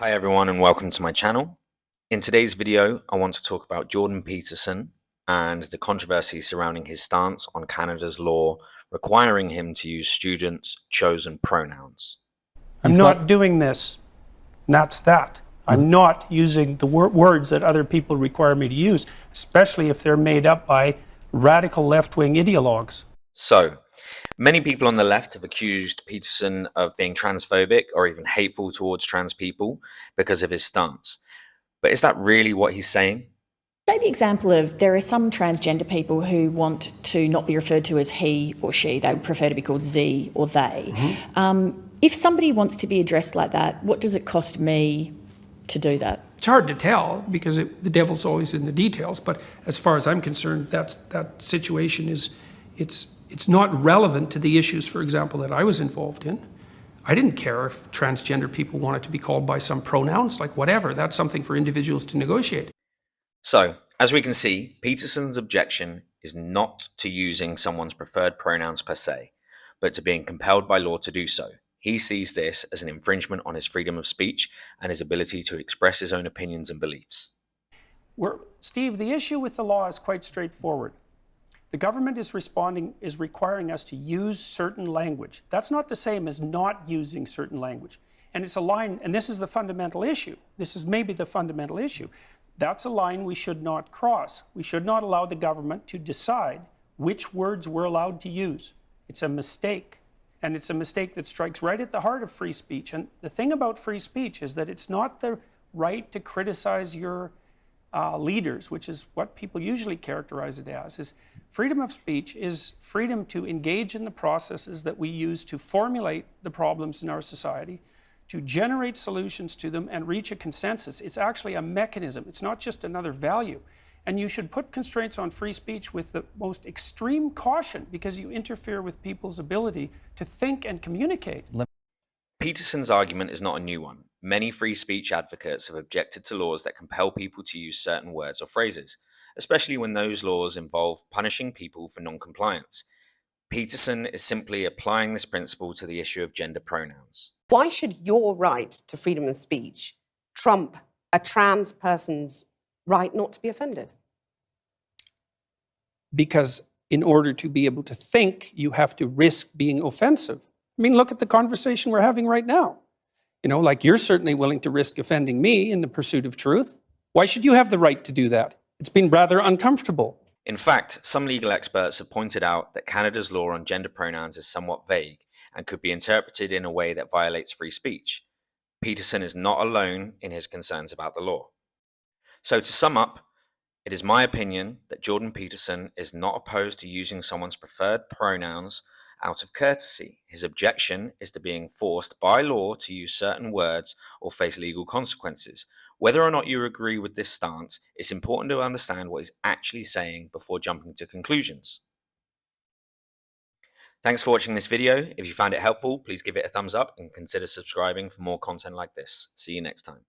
Hi everyone and welcome to my channel. In today's video, I want to talk about Jordan Peterson and the controversy surrounding his stance on Canada's law requiring him to use students' chosen pronouns. I'm not doing this, and that's that. I'm not using the words that other people require me to use, especially if they're made up by radical left-wing ideologues. So, many people on the left have accused Peterson of being transphobic or even hateful towards trans people because of his stance. But is that really what he's saying? Take the example of there are some transgender people who want to not be referred to as he or she. They would prefer to be called Z or they. If somebody wants to be addressed like that, what does it cost me to do that? It's hard to tell because the devil's always in the details, but as far as I'm concerned, that situation is, it's not relevant to the issues, for example, that I was involved in. I didn't care if transgender people wanted to be called by some pronouns, like whatever. That's something for individuals to negotiate. So, as we can see, Peterson's objection is not to using someone's preferred pronouns per se, but to being compelled by law to do so. He sees this as an infringement on his freedom of speech and his ability to express his own opinions and beliefs. Steve, the issue with the law is quite straightforward. The government is requiring us to use certain language. That's not the same as not using certain language. And it's a line, and this is the fundamental issue. This is maybe the fundamental issue. That's a line we should not cross. We should not allow the government to decide which words we're allowed to use. It's a mistake. And it's a mistake that strikes right at the heart of free speech. And the thing about free speech is that it's not the right to criticize your leaders, which is what people usually characterize it as. Is freedom of speech is freedom to engage in the processes that we use to formulate the problems in our society, to generate solutions to them and reach a consensus. It's actually a mechanism. It's not just another value. And you should put constraints on free speech with the most extreme caution because you interfere with people's ability to think and communicate. Peterson's argument is not a new one. Many free speech advocates have objected to laws that compel people to use certain words or phrases, especially when those laws involve punishing people for non-compliance. Peterson is simply applying this principle to the issue of gender pronouns. Why should your right to freedom of speech trump a trans person's right not to be offended? Because in order to be able to think, you have to risk being offensive. I mean, look at the conversation we're having right now. You know, like you're certainly willing to risk offending me in the pursuit of truth. Why should you have the right to do that? It's been rather uncomfortable. In fact, some legal experts have pointed out that Canada's law on gender pronouns is somewhat vague and could be interpreted in a way that violates free speech. Peterson is not alone in his concerns about the law. So to sum up, it is my opinion that Jordan Peterson is not opposed to using someone's preferred pronouns out of courtesy. His objection is to being forced by law to use certain words or face legal consequences. Whether or not you agree with this stance, it's important to understand what he's actually saying before jumping to conclusions. Thanks for watching this video. If you found it helpful, please give it a thumbs up and consider subscribing for more content like this. See you next time.